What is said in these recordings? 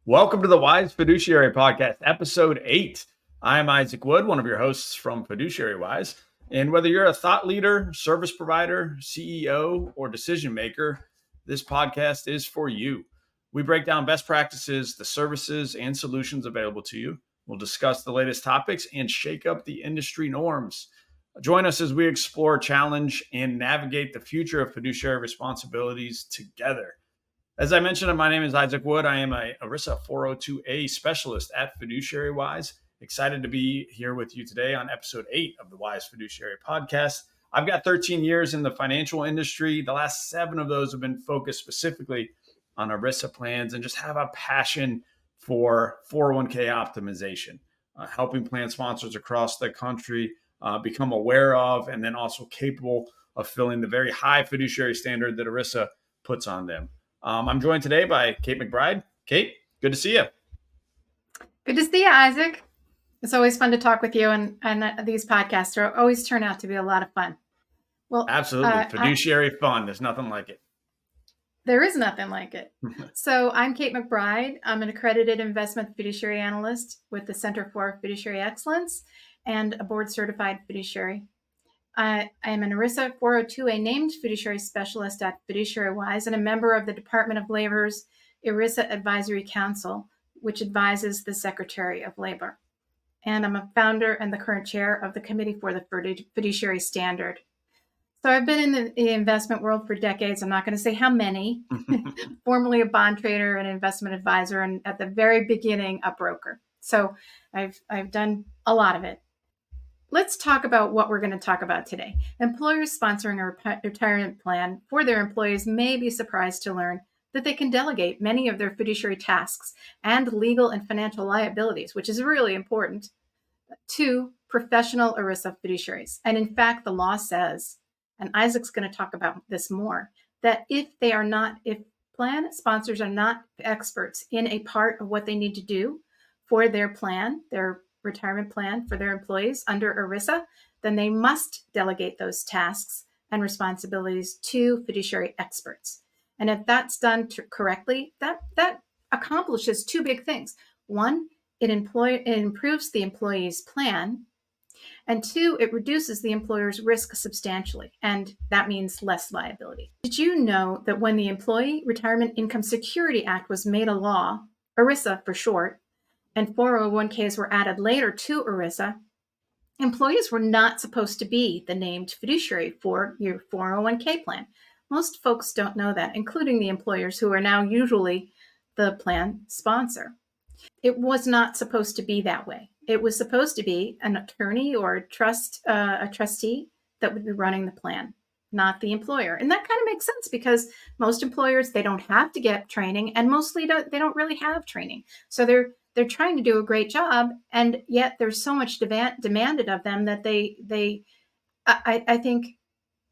Welcome to the Wise Fiduciary Podcast, episode 8. I'm Isaac Wood, one of your hosts from Fiduciary Wise. And whether you're a thought leader, service provider, CEO, or decision maker, this podcast is for you. We break down best practices, the services, and solutions available to you. We'll discuss the latest topics and shake up the industry norms. Join us as we explore, challenge, and navigate the future of fiduciary responsibilities together. As I mentioned, my name is Isaac Wood. I am a ERISA 402A specialist at Fiduciary Wise. Excited to be here with you today on episode 8 of the Wise Fiduciary Podcast. I've got 13 years in the financial industry. The last 7 of those have been focused specifically on ERISA plans and just have a passion for 401k optimization, helping plan sponsors across the country become aware of and then also capable of filling the very high fiduciary standard that ERISA puts on them. I'm joined today by Kate McBride. Kate, good to see you. Good to see you, Isaac. It's always fun to talk with you, and these podcasts always turn out to be a lot of fun. Well, absolutely. Fiduciary fun. There's nothing like it. There is nothing like it. So I'm Kate McBride. I'm an accredited investment fiduciary analyst with the Center for Fiduciary Excellence and a board-certified fiduciary. I am an ERISA 402A named fiduciary specialist at Fiduciary Wise and a member of the Department of Labor's ERISA Advisory Council, which advises the Secretary of Labor. And I'm a founder and the current chair of the Committee for the Fiduciary Standard. So I've been in the investment world for decades. I'm not going to say how many. Formerly a bond trader and investment advisor, and at the very beginning, a broker. So I've done a lot of it. Let's talk about what we're going to talk about today. Employers sponsoring a retirement plan for their employees may be surprised to learn that they can delegate many of their fiduciary tasks and legal and financial liabilities, which is really important, to professional ERISA fiduciaries. And in fact, the law says, and Isaac's going to talk about this more, that if plan sponsors are not experts in a part of what they need to do for their plan, their retirement plan for their employees under ERISA, then they must delegate those tasks and responsibilities to fiduciary experts. And if that's done correctly, that accomplishes 2 big things. 1, it improves the employee's plan. And 2, it reduces the employer's risk substantially. And that means less liability. Did you know that when the Employee Retirement Income Security Act was made a law, ERISA for short, and 401ks were added later to ERISA, employees were not supposed to be the named fiduciary for your 401k plan. Most folks don't know that, including the employers who are now usually the plan sponsor. It was not supposed to be that way. It was supposed to be an attorney or a trustee that would be running the plan, not the employer. And that kind of makes sense because most employers, they don't have to get training, and mostly they don't really have training. So they're trying to do a great job, and yet there's so much demanded of them that I think,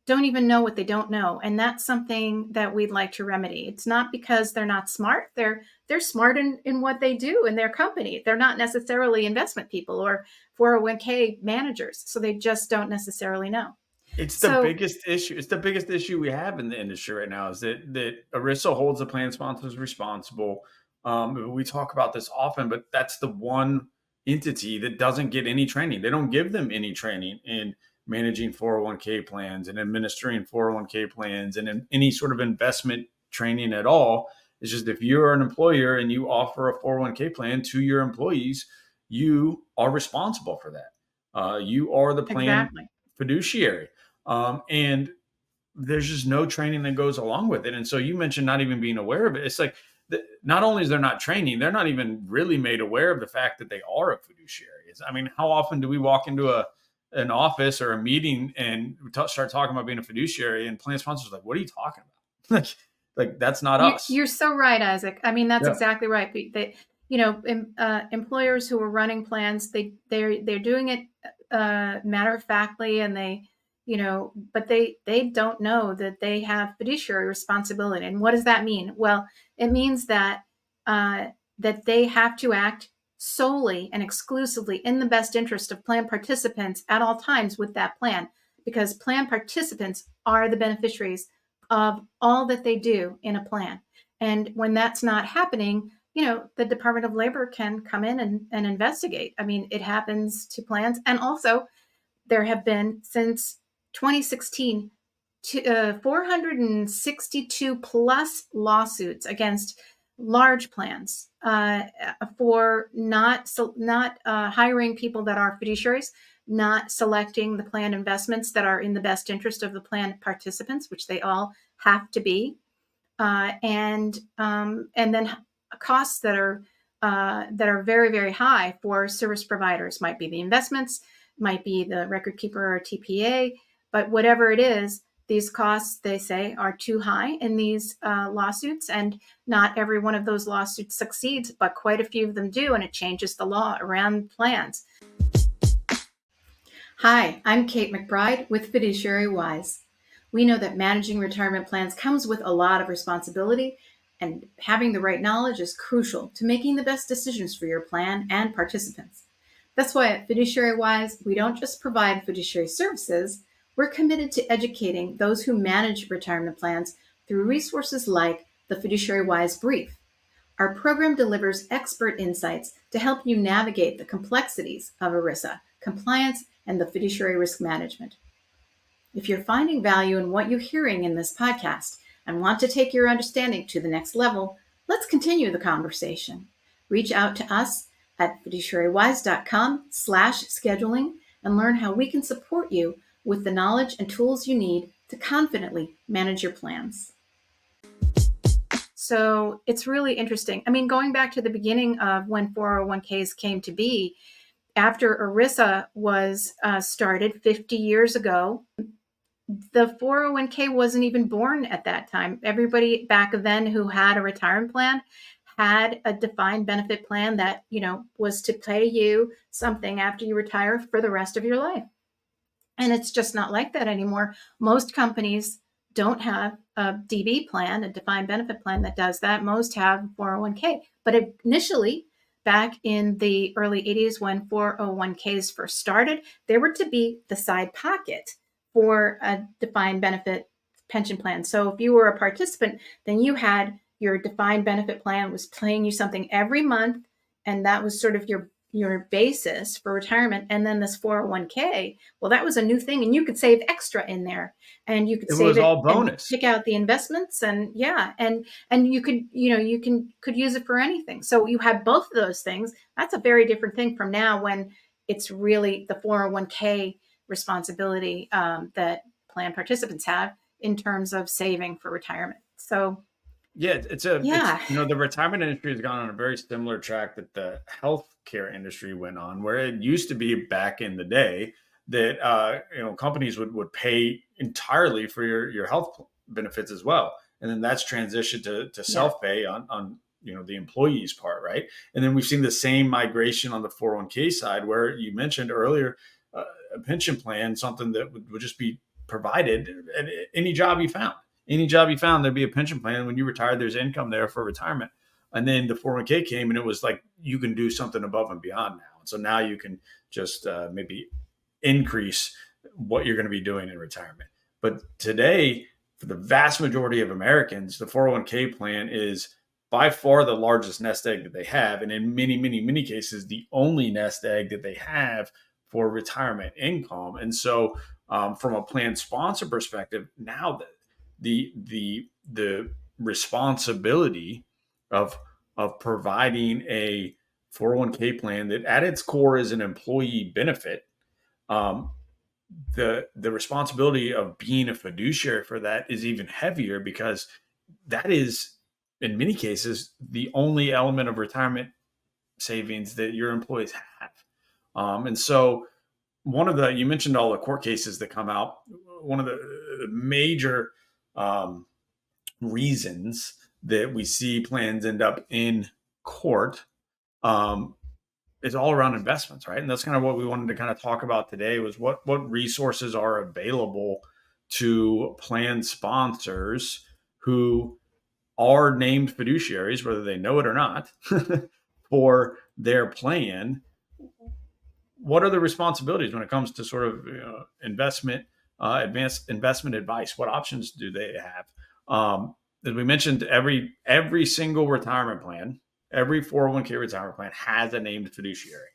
don't even know what they don't know. And that's something that we'd like to remedy. It's not because they're not smart. They're smart in what they do in their company. They're not necessarily investment people or 401k managers. So they just don't necessarily know. It's the biggest issue. It's the biggest issue we have in the industry right now is that ERISA holds the plan sponsors responsible. We talk about this often, but that's the one entity that doesn't get any training. They don't give them any training in managing 401k plans and administering 401k plans and in any sort of investment training at all. It's just if you're an employer and you offer a 401k plan to your employees, you are responsible for that. You are the plan fiduciary. And there's just no training that goes along with it. And so you mentioned not even being aware of it. It's like, not only is there not training, they're not even really made aware of the fact that they are a fiduciary. I mean, how often do we walk into an office or a meeting and start talking about being a fiduciary, and plan sponsors are like, what are you talking about? like that's not us. You're so right, Isaac. I mean, that's exactly right. Employers who are running plans, they're doing it matter of factly, and but they don't know that they have fiduciary responsibility. And what does that mean? Well, it means that they have to act solely and exclusively in the best interest of plan participants at all times with that plan, because plan participants are the beneficiaries of all that they do in a plan. And when that's not happening, the Department of Labor can come in and investigate. I mean, it happens to plans. And also, there have been since 2016 462 plus lawsuits against large plans for not hiring people that are fiduciaries, not selecting the plan investments that are in the best interest of the plan participants, which they all have to be, and then costs that are very, very high for service providers. Might be the investments, might be the record keeper or TPA, but whatever it is, these costs, they say, are too high in these lawsuits, and not every one of those lawsuits succeeds, but quite a few of them do, and it changes the law around plans. Hi, I'm Kate McBride with Fiduciary Wise. We know that managing retirement plans comes with a lot of responsibility, and having the right knowledge is crucial to making the best decisions for your plan and participants. That's why at Fiduciary Wise, we don't just provide fiduciary services, we're committed to educating those who manage retirement plans through resources like the Fiduciary Wise Brief. Our program delivers expert insights to help you navigate the complexities of ERISA, compliance, and the fiduciary risk management. If you're finding value in what you're hearing in this podcast and want to take your understanding to the next level, let's continue the conversation. Reach out to us at fiduciarywise.com/scheduling and learn how we can support you with the knowledge and tools you need to confidently manage your plans. So it's really interesting. I mean, going back to the beginning of when 401ks came to be, after ERISA was started 50 years ago, the 401k wasn't even born at that time. Everybody back then who had a retirement plan had a defined benefit plan that, was to pay you something after you retire for the rest of your life. And it's just not like that anymore. Most companies don't have a DB plan, a defined benefit plan that does that. Most have 401k. But initially, back in the early 80s when 401ks first started, they were to be the side pocket for a defined benefit pension plan. So if you were a participant, then you had your defined benefit plan was paying you something every month, and that was sort of your basis for retirement. And then this 401k, well, that was a new thing, and you could save extra in there, and you could save it all bonus. And pick out the investments, and you could could use it for anything. So you have both of those things. That's a very different thing from now, when it's really the 401k responsibility that plan participants have in terms of saving for retirement. So it's the retirement industry has gone on a very similar track that the healthcare industry went on, where it used to be back in the day that companies would pay entirely for your health benefits as well, and then that's transitioned to self-pay on the employee's part, right? And then we've seen the same migration on the 401k side, where you mentioned earlier a pension plan, something that would just be provided at any job you found. Any job you found, there'd be a pension plan. When you retired, there's income there for retirement. And then the 401k came, and it was like, you can do something above and beyond now. And so now you can just maybe increase what you're going to be doing in retirement. But today, for the vast majority of Americans, the 401k plan is by far the largest nest egg that they have. And in many, many, many cases, the only nest egg that they have for retirement income. And so from a plan sponsor perspective, now the responsibility of providing a 401k plan that at its core is an employee benefit, the responsibility of being a fiduciary for that is even heavier, because that is, in many cases, the only element of retirement savings that your employees have. And so you mentioned all the court cases that come out. One of the major reasons that we see plans end up in court is all around investments, right? And that's kind of what we wanted to kind of talk about today, was what resources are available to plan sponsors who are named fiduciaries, whether they know it or not, for their plan. What are the responsibilities when it comes to sort of investment, advanced investment advice? What options do they have? As we mentioned, every single retirement plan, every 401k retirement plan has a named fiduciary.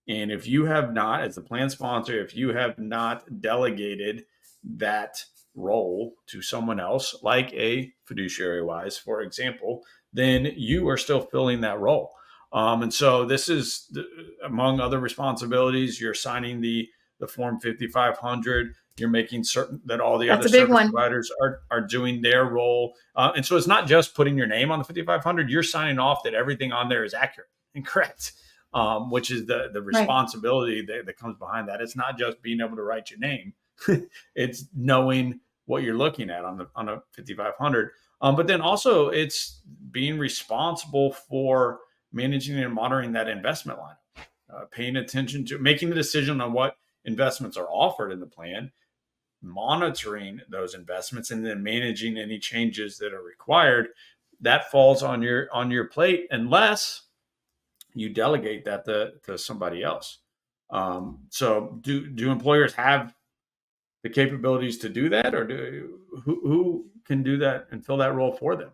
And if you have not, as the plan sponsor, if you have not delegated that role to someone else, like a Fiduciary Wise, for example, then you are still filling that role. And so this is, among other responsibilities, you're signing the Form 5500. You're making certain that all the That's other a big service one. providers are doing their role. And so it's not just putting your name on the 5500. You're signing off that everything on there is accurate and correct. Which is the Right. responsibility that comes behind that. It's not just being able to write your name; it's knowing what you're looking at on a 5500. But then also it's being responsible for managing and monitoring that investment line, paying attention to making the decision on what investments are offered in the plan, monitoring those investments, and then managing any changes that are required. That falls on your plate, unless you delegate that to somebody else. So do employers have the capabilities to do that, or who can do that and fill that role for them?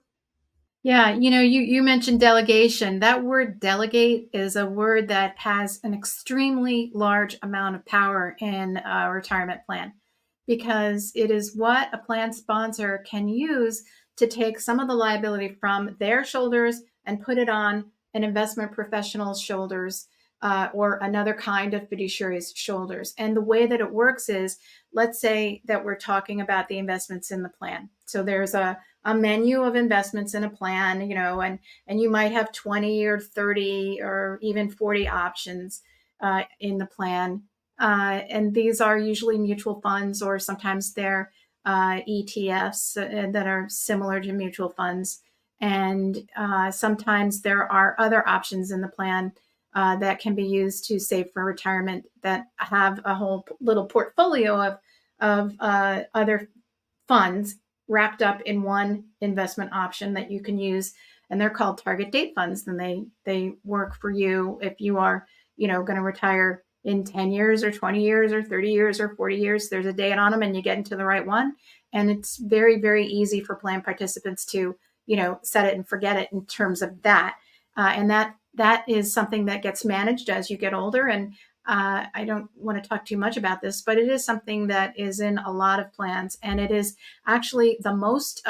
Yeah, you mentioned delegation. That word delegate is a word that has an extremely large amount of power in a retirement plan, because it is what a plan sponsor can use to take some of the liability from their shoulders and put it on an investment professional's shoulders, or another kind of fiduciary's shoulders. And the way that it works is, let's say that we're talking about the investments in the plan. So there's a menu of investments in a plan, and you might have 20 or 30 or even 40 options in the plan. And these are usually mutual funds, or sometimes they're ETFs that are similar to mutual funds. And sometimes there are other options in the plan that can be used to save for retirement that have a whole little portfolio of other funds wrapped up in one investment option that you can use. And they're called target date funds. And they work for you if you are, going to retire in 10 years or 20 years or 30 years or 40 years. There's a date on them and you get into the right one. And it's very, very easy for plan participants to, set it and forget it in terms of that. And that is something that gets managed as you get older. And I don't want to talk too much about this, but it is something that is in a lot of plans. And it is actually the most,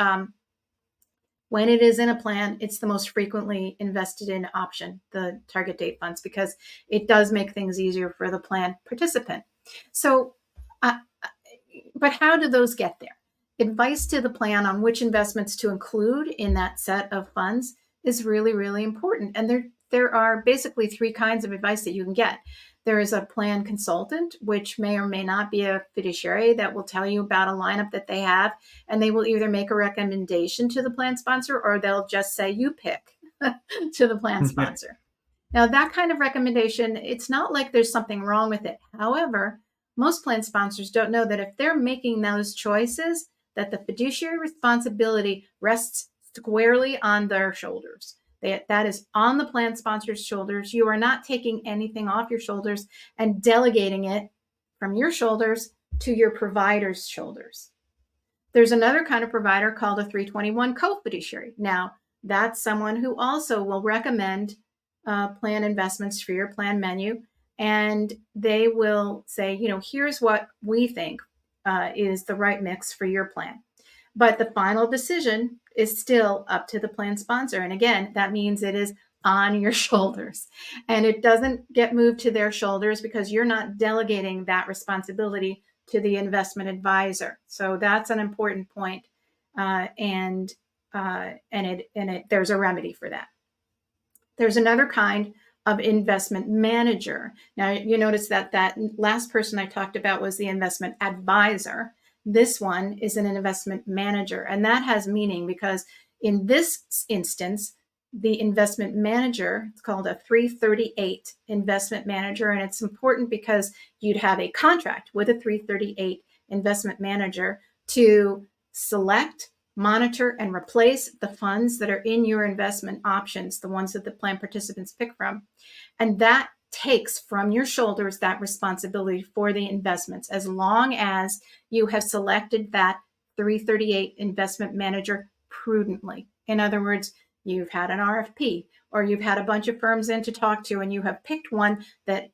when it is in a plan, it's the most frequently invested in option, the target date funds, because it does make things easier for the plan participant. So, but how do those get there? Advice to the plan on which investments to include in that set of funds is really, really important. And there are basically three kinds of advice that you can get. There is a plan consultant, which may or may not be a fiduciary, that will tell you about a lineup that they have, and they will either make a recommendation to the plan sponsor, or they'll just say, you pick to the plan sponsor. Now, that kind of recommendation, it's not like there's something wrong with it. However, most plan sponsors don't know that if they're making those choices, that the fiduciary responsibility rests squarely on their shoulders. That is on the plan sponsor's shoulders. You are not taking anything off your shoulders and delegating it from your shoulders to your provider's shoulders. There's another kind of provider called a 321 co-fiduciary. Now, that's someone who also will recommend plan investments for your plan menu. And they will say, here's what we think is the right mix for your plan. But the final decision is still up to the plan sponsor. And again, that means it is on your shoulders. And it doesn't get moved to their shoulders because you're not delegating that responsibility to the investment advisor. So that's an important point. And there's a remedy for that. There's another kind of investment manager. Now, you notice that last person I talked about was the investment advisor. This one is an investment manager, and that has meaning because in this instance, the investment manager, it's called a 338 investment manager, and it's important because you'd have a contract with a 338 investment manager to select, monitor, and replace the funds that are in your investment options, the ones that the plan participants pick from. And that takes from your shoulders that responsibility for the investments, as long as you have selected that 338 investment manager prudently. In other words, you've had an RFP, or you've had a bunch of firms in to talk to, and you have picked one that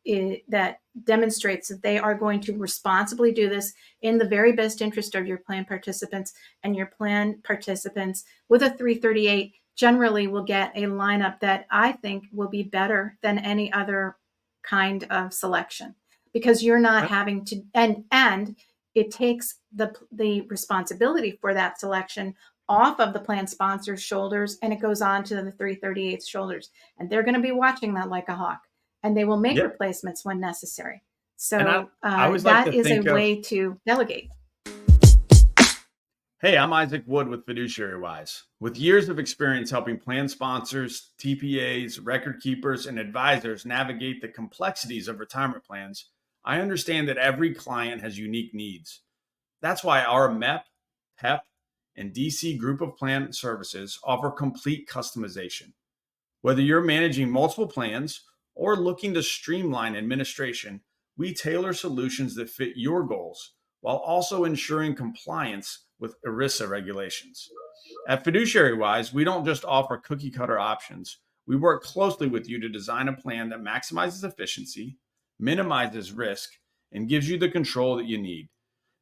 demonstrates that they are going to responsibly do this in the very best interest of your plan participants, and your plan participants with a 338 generally will get a lineup that I think will be better than any other kind of selection, because you're not having to, and it takes the responsibility for that selection off of the plan sponsor's shoulders, and it goes on to the 338's shoulders, and they're going to be watching that like a hawk, and they will make Yeah. replacements when necessary. And So I always like that to is a think of, way to delegate. hey, I'm Isaac Wood with Fiduciary Wise. With years of experience helping plan sponsors, TPAs, record keepers, and advisors navigate the complexities of retirement plans, I understand that every client has unique needs. That's why our MEP, PEP, and DC group of plan services offer complete customization. Whether you're managing multiple plans or looking to streamline administration, we tailor solutions that fit your goals while also ensuring compliance with ERISA regulations. At Fiduciary Wise, we don't just offer cookie cutter options. We work closely with you to design a plan that maximizes efficiency, minimizes risk, and gives you the control that you need.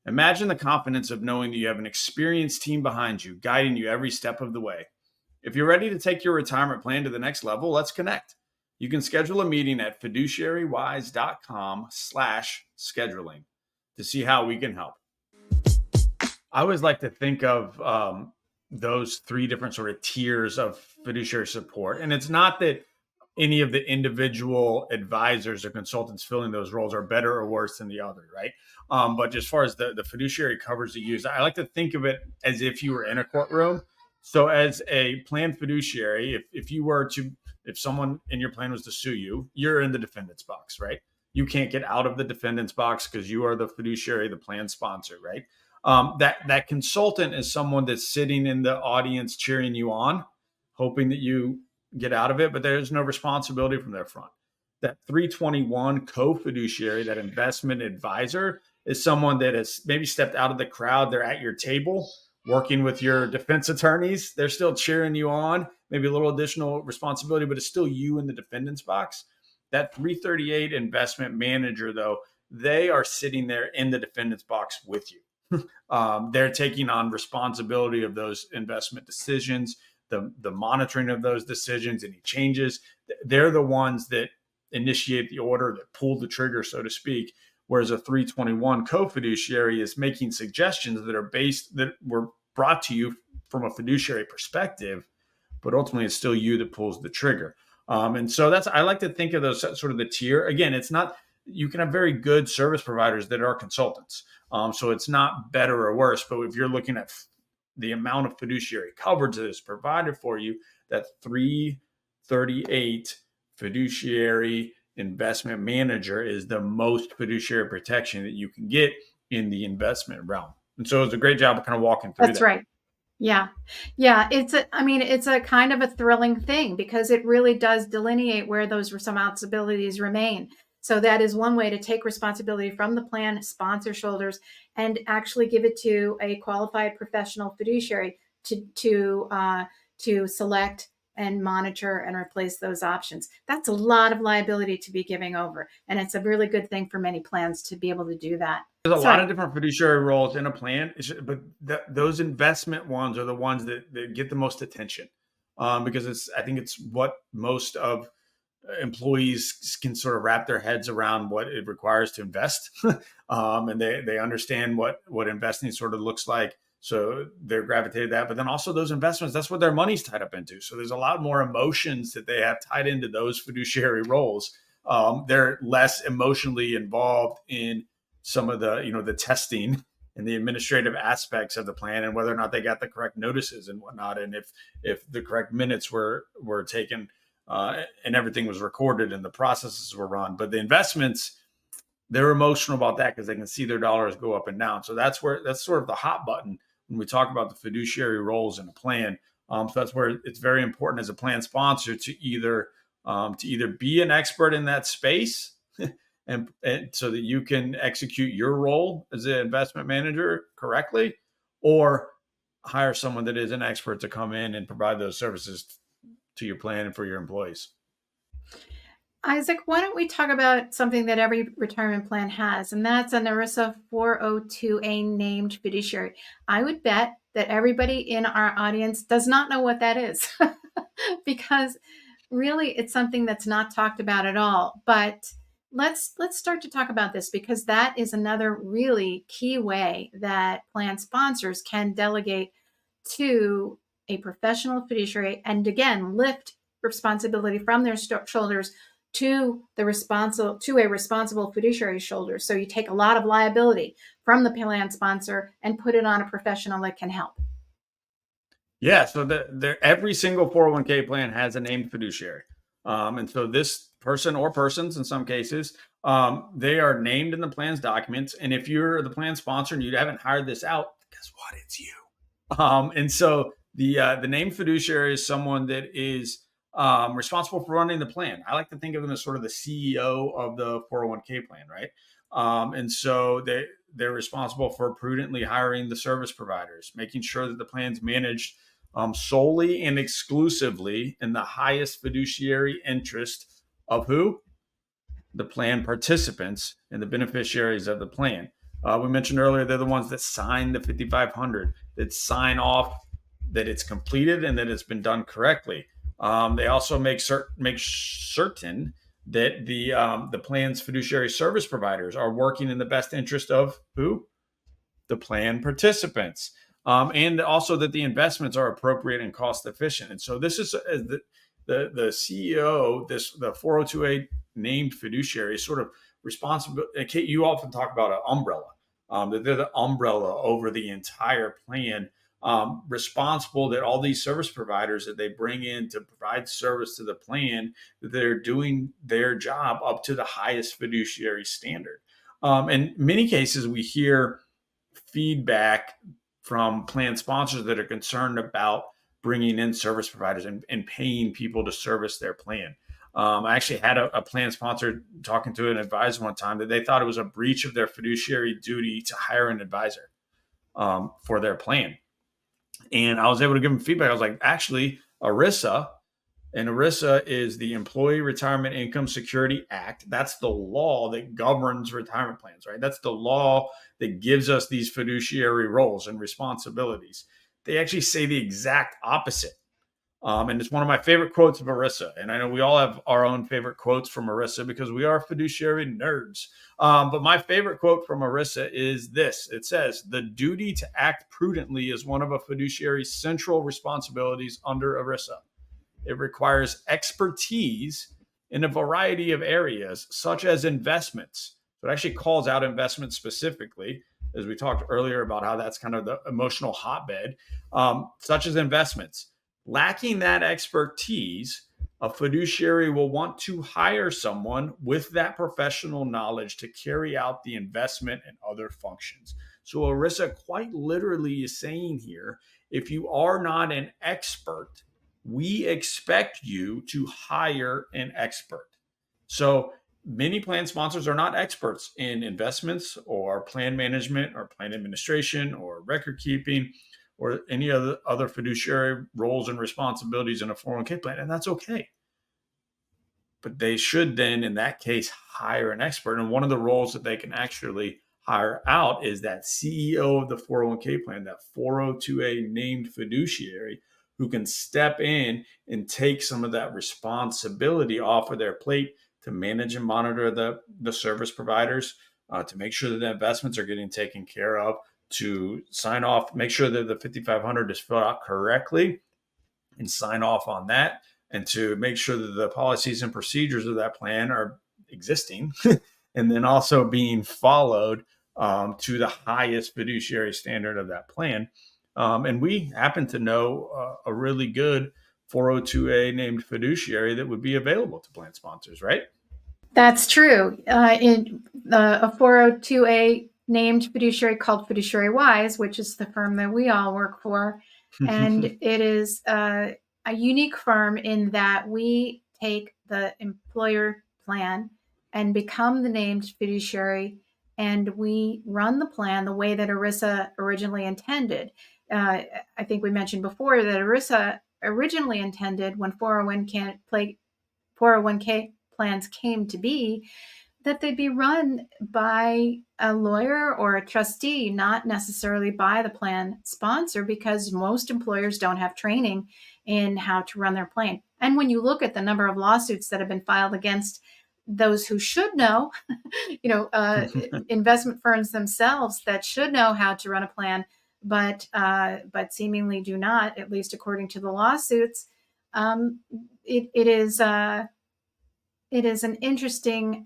Imagine the confidence of knowing that you have an experienced team behind you, guiding you every step of the way. If you're ready to take your retirement plan to the next level, let's connect. You can schedule a meeting at fiduciarywise.com/scheduling to see how we can help. I always like to think of those three different sort of tiers of fiduciary support. And it's not that any of the individual advisors or consultants filling those roles are better or worse than the other, right? But as far as the fiduciary coverage to use, I like to think of it as if you were in a courtroom. So as a plan fiduciary, if someone in your plan was to sue you, you're in the defendant's box, right? You can't get out of the defendant's box because you are the fiduciary, the plan sponsor, right? That consultant is someone that's sitting in the audience cheering you on, hoping that you get out of it, but there's no responsibility from their front. That 321 co-fiduciary, that investment advisor, is someone that has maybe stepped out of the crowd. They're at your table working with your defense attorneys. They're still cheering you on, maybe a little additional responsibility, but it's still you in the defendant's box. That 338 investment manager, though, they are sitting there in the defendant's box with you. They're taking on responsibility of those investment decisions, the monitoring of those decisions, any changes. They're the ones that initiate the order, that pull the trigger, so to speak. Whereas a 321 co-fiduciary is making suggestions that were brought to you from a fiduciary perspective, but ultimately it's still you that pulls the trigger. And so I like to think of those sort of the tier. Again, it's not, you can have very good service providers that are consultants. So it's not better or worse, but if you're looking at the amount of fiduciary coverage that is provided for you, that 338 fiduciary investment manager is the most fiduciary protection that you can get in the investment realm. And so it's a great job of kind of walking through that. That's right. Yeah. Yeah. It's a kind of a thrilling thing, because it really does delineate where those responsibilities remain. So that is one way to take responsibility from the plan sponsor shoulders and actually give it to a qualified professional fiduciary to select and monitor and replace those options. That's a lot of liability to be giving over, and it's a really good thing for many plans to be able to do that. There's a lot of different fiduciary roles in a plan, but those investment ones are the ones that get the most attention, because I think it's what most of employees can sort of wrap their heads around what it requires to invest. And they understand what investing sort of looks like. So they're gravitated to that, but then also those investments, that's what their money's tied up into. So there's a lot more emotions that they have tied into those fiduciary roles. They're less emotionally involved in some of the testing and the administrative aspects of the plan, and whether or not they got the correct notices and whatnot. And if the correct minutes were taken, and everything was recorded and the processes were run. But the investments, they're emotional about that because they can see their dollars go up and down. So that's sort of the hot button when we talk about the fiduciary roles in a plan. So that's where it's very important as a plan sponsor to either be an expert in that space and so that you can execute your role as an investment manager correctly, or hire someone that is an expert to come in and provide those services to your plan and for your employees. Isaac, why don't we talk about something that every retirement plan has, and that's an ERISA 402A named fiduciary. I would bet that everybody in our audience does not know what that is because really it's something that's not talked about at all. But let's start to talk about this, because that is another really key way that plan sponsors can delegate to a professional fiduciary, and again lift responsibility from their shoulders to a responsible fiduciary's shoulders. So you take a lot of liability from the plan sponsor and put it on a professional that can help. Yeah, so every single 401k plan has a named fiduciary. And so this person or persons in some cases, they are named in the plan's documents. And if you're the plan sponsor and you haven't hired this out, guess what? It's you. And so the named fiduciary is someone that is responsible for running the plan. I like to think of them as sort of the CEO of the 401k plan, right? And so they're responsible for prudently hiring the service providers, making sure that the plan's managed solely and exclusively in the highest fiduciary interest of who? The plan participants and the beneficiaries of the plan. We mentioned earlier, they're the ones that sign the 5,500, that sign off that it's completed and that it's been done correctly. They also make certain that the plan's fiduciary service providers are working in the best interest of who? The plan participants. And also that the investments are appropriate and cost efficient. And so this is the CEO, the 402A named fiduciary is sort of responsible. Kate, you often talk about an umbrella, that they're the umbrella over the entire plan, responsible that all these service providers that they bring in to provide service to the plan, that they're doing their job up to the highest fiduciary standard. In many cases, we hear feedback from plan sponsors that are concerned about bringing in service providers and paying people to service their plan. I actually had a plan sponsor talking to an advisor one time that they thought it was a breach of their fiduciary duty to hire an advisor for their plan. And I was able to give them feedback. I was like, actually, ERISA is the Employee Retirement Income Security Act. That's the law that governs retirement plans, right? That's the law that gives us these fiduciary roles and responsibilities. They actually say the exact opposite. And it's one of my favorite quotes of ERISA. And I know we all have our own favorite quotes from ERISA because we are fiduciary nerds. But my favorite quote from ERISA is this. It says, "The duty to act prudently is one of a fiduciary's central responsibilities under ERISA. It requires expertise in a variety of areas, such as investments." So it actually calls out investments specifically, as we talked earlier about how that's kind of the emotional hotbed, such as investments. Lacking that expertise, a fiduciary will want to hire someone with that professional knowledge to carry out the investment and other functions. So ERISA quite literally is saying here, if you are not an expert, we expect you to hire an expert. So many plan sponsors are not experts in investments or plan management or plan administration or record keeping or any other fiduciary roles and responsibilities in a 401k plan, and that's okay. But they should then, in that case, hire an expert. And one of the roles that they can actually hire out is that CEO of the 401k plan, that 402A named fiduciary, who can step in and take some of that responsibility off of their plate to manage and monitor the service providers, to make sure that the investments are getting taken care of, to sign off, make sure that the 5,500 is filled out correctly and sign off on that, and to make sure that the policies and procedures of that plan are existing and then also being followed to the highest fiduciary standard of that plan. And we happen to know a really good 402A named fiduciary that would be available to plan sponsors, right? That's true. In a 402A named fiduciary called Fiduciary Wise, which is the firm that we all work for. And it is a unique firm in that we take the employer plan and become the named fiduciary, and we run the plan the way that ERISA originally intended. I think we mentioned before that ERISA originally intended when 401k plans came to be, that they be run by a lawyer or a trustee, not necessarily by the plan sponsor, because most employers don't have training in how to run their plan. And when you look at the number of lawsuits that have been filed against those who should know, investment firms themselves that should know how to run a plan, but seemingly do not, at least according to the lawsuits, it is an interesting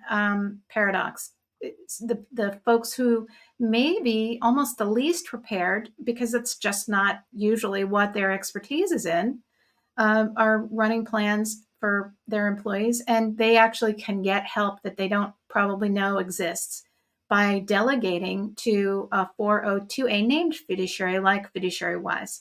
paradox. It's the folks who may be almost the least prepared, because it's just not usually what their expertise is in, are running plans for their employees, and they actually can get help that they don't probably know exists by delegating to a 402A named fiduciary like Fiduciary Wise.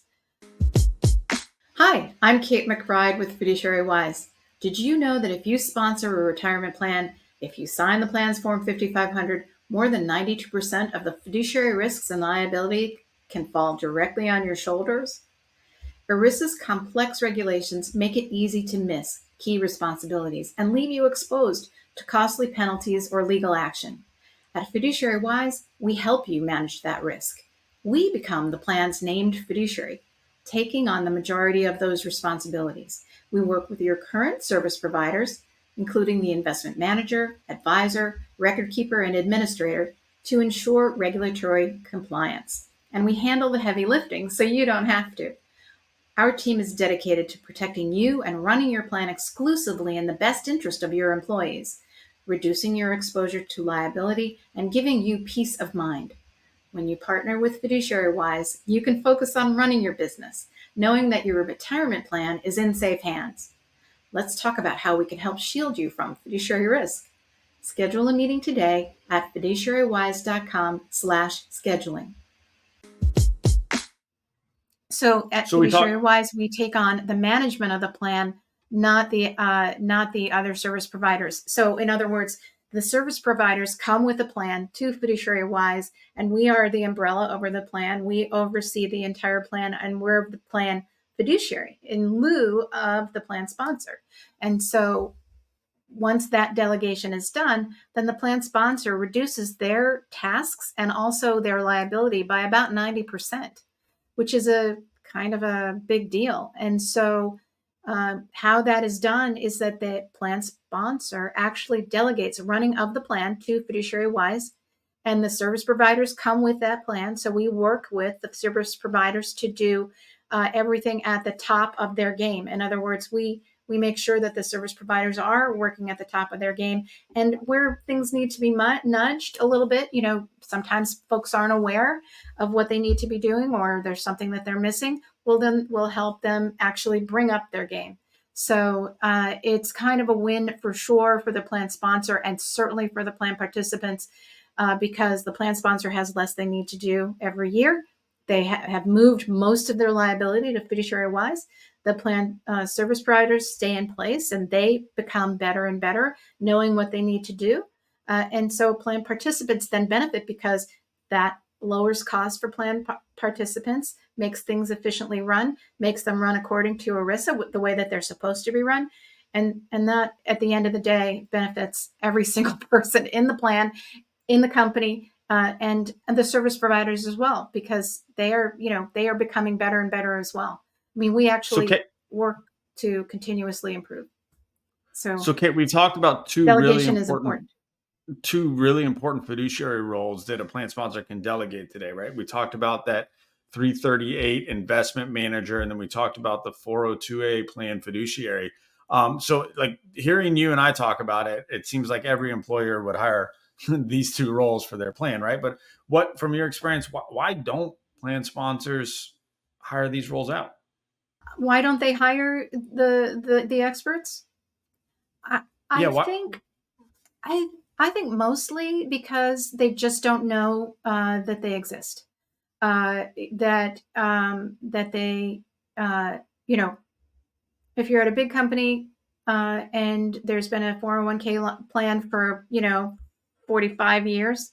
Hi, I'm Kate McBride with Fiduciary Wise. Did you know that if you sponsor a retirement plan, if you sign the plan's Form 5500, more than 92% of the fiduciary risks and liability can fall directly on your shoulders? ERISA's complex regulations make it easy to miss key responsibilities and leave you exposed to costly penalties or legal action. At Fiduciary Wise, we help you manage that risk. We become the plan's named fiduciary, taking on the majority of those responsibilities. We work with your current service providers, including the investment manager, advisor, record keeper, and administrator, to ensure regulatory compliance. And we handle the heavy lifting so you don't have to. Our team is dedicated to protecting you and running your plan exclusively in the best interest of your employees, reducing your exposure to liability and giving you peace of mind. When you partner with Fiduciary Wise, you can focus on running your business, knowing that your retirement plan is in safe hands. Let's talk about how we can help shield you from fiduciary risk. Schedule a meeting today at fiduciarywise.com/scheduling. So at Fiduciary Wise, we take on the management of the plan, not the other service providers. So in other words, the service providers come with a plan to Fiduciary Wise, and we are the umbrella over the plan. We oversee the entire plan, and we're the plan fiduciary in lieu of the plan sponsor. And so once that delegation is done, then the plan sponsor reduces their tasks and also their liability by about 90%, which is a kind of a big deal. And so how that is done is that the plan sponsor actually delegates running of the plan to Fiduciary Wise, and the service providers come with that plan. So we work with the service providers to do everything at the top of their game. In other words, we make sure that the service providers are working at the top of their game, and where things need to be nudged a little bit, sometimes folks aren't aware of what they need to be doing, or there's something that they're missing. Well, then we'll help them actually bring up their game. So it's kind of a win for sure for the plan sponsor, and certainly for the plan participants, because the plan sponsor has less they need to do every year. They have moved most of their liability to Fiduciary Wise. The plan service providers stay in place, and they become better and better, knowing what they need to do. And so plan participants then benefit, because that lowers costs for plan participants, makes things efficiently run, makes them run according to ERISA, the way that they're supposed to be run. And that, at the end of the day, benefits every single person in the plan, in the company, and the service providers as well, because they are becoming better and better as well. I mean, we actually work to continuously improve. So Kate, we've talked about two really important fiduciary roles that a plan sponsor can delegate today, right? We talked about that 338 investment manager, and then we talked about the 402A plan fiduciary. So like hearing you and I talk about it, it seems like every employer would hire these two roles for their plan, right? But what, from your experience, why don't plan sponsors hire these roles out? Why don't they hire the experts? I think mostly because they just don't know that they exist. That they, if you're at a big company and there's been a 401k plan for 45 years,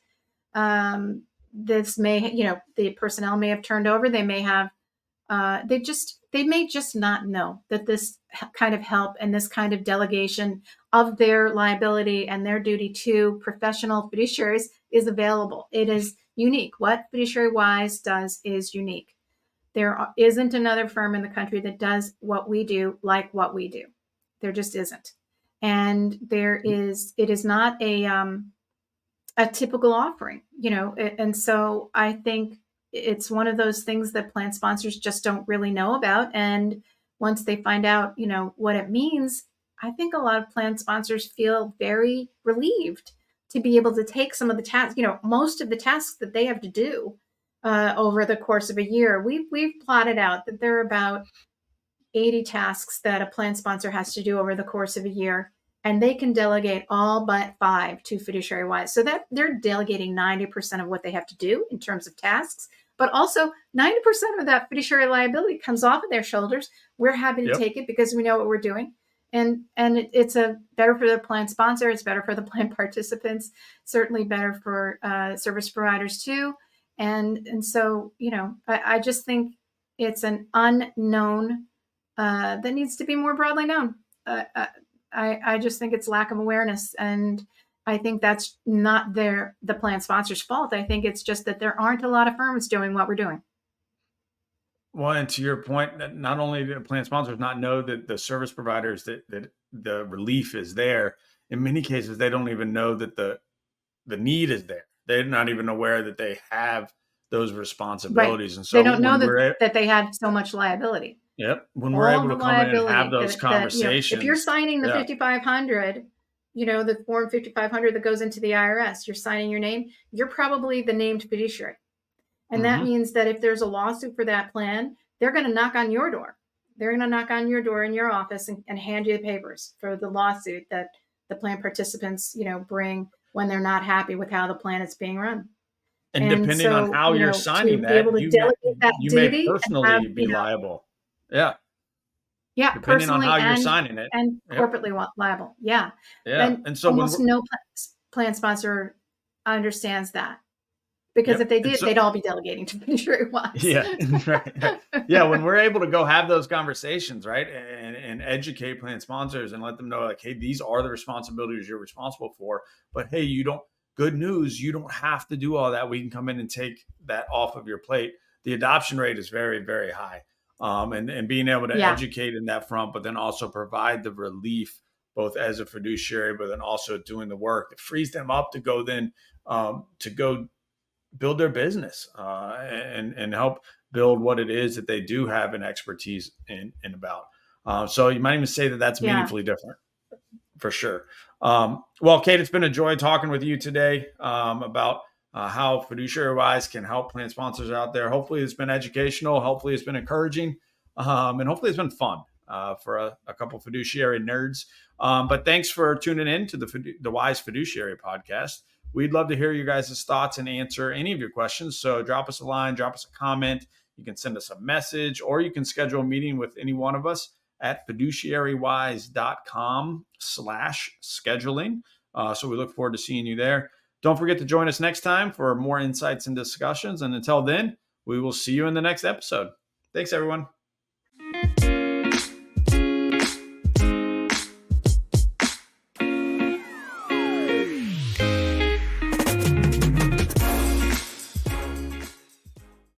this may, the personnel may have turned over. They may have, they just they may just not know that this kind of help and this kind of delegation of their liability and their duty to professional fiduciaries is available. It is unique. What Fiduciary Wise does is unique. There isn't another firm in the country that does what we do like what we do. There just isn't. And it is not a typical offering, and so I think it's one of those things that plan sponsors just don't really know about. And once they find out, what it means, I think a lot of plan sponsors feel very relieved to be able to take some of the tasks, most of the tasks that they have to do over the course of a year. We've plotted out that there are about 80 tasks that a plan sponsor has to do over the course of a year, and they can delegate all but 5 to Fiduciary Wise. So that they're delegating 90% of what they have to do in terms of tasks, but also 90% of that fiduciary liability comes off of their shoulders. We're happy to take it because we know what we're doing. And it's better for the plan sponsor. It's better for the plan participants, certainly better for service providers too. And so, I just think it's an unknown that needs to be more broadly known. I just think it's lack of awareness, and I think that's not the plan sponsor's fault. I think it's just that there aren't a lot of firms doing what we're doing. Well, and to your point, that not only do plan sponsors not know that the service providers that the relief is there, in many cases they don't even know that the need is there. They're not even aware that they have those responsibilities, right. And so they don't know that they had so much liability. Yep. When we're able to come in and have those conversations. If you're signing the 5500, the form 5500 that goes into the IRS, you're signing your name, you're probably the named fiduciary. And that means that if there's a lawsuit for that plan, they're going to knock on your door. They're going to knock on your door in your office and hand you the papers for the lawsuit that the plan participants, bring when they're not happy with how the plan is being run. And depending on how you're signing that, you may personally be liable. Yeah. Yeah. Depending on how you're signing it. And corporately liable. Yeah. Yeah. And so almost no plan sponsor understands that. Because if they did, they'd all be delegating to Fiduciary Wise. Yeah. Right. Yeah. When we're able to go have those conversations, right, and educate plan sponsors and let them know, like, hey, these are the responsibilities you're responsible for. But hey, good news, you don't have to do all that. We can come in and take that off of your plate. The adoption rate is very, very high. And being able to educate in that front, but then also provide the relief, both as a fiduciary, but then also doing the work that frees them up to go then to go build their business and help build what it is that they do have an expertise in about. So you might even say that that's meaningfully different, for sure. Well, Kate, it's been a joy talking with you today about how Fiduciary Wise can help plan sponsors out there. Hopefully it's been educational. Hopefully it's been encouraging. And hopefully it's been fun for a couple fiduciary nerds. But thanks for tuning in to the Wise Fiduciary podcast. We'd love to hear you guys' thoughts and answer any of your questions. So drop us a line, drop us a comment. You can send us a message, or you can schedule a meeting with any one of us at fiduciarywise.com/scheduling. So we look forward to seeing you there. Don't forget to join us next time for more insights and discussions. And until then, we will see you in the next episode. Thanks, everyone.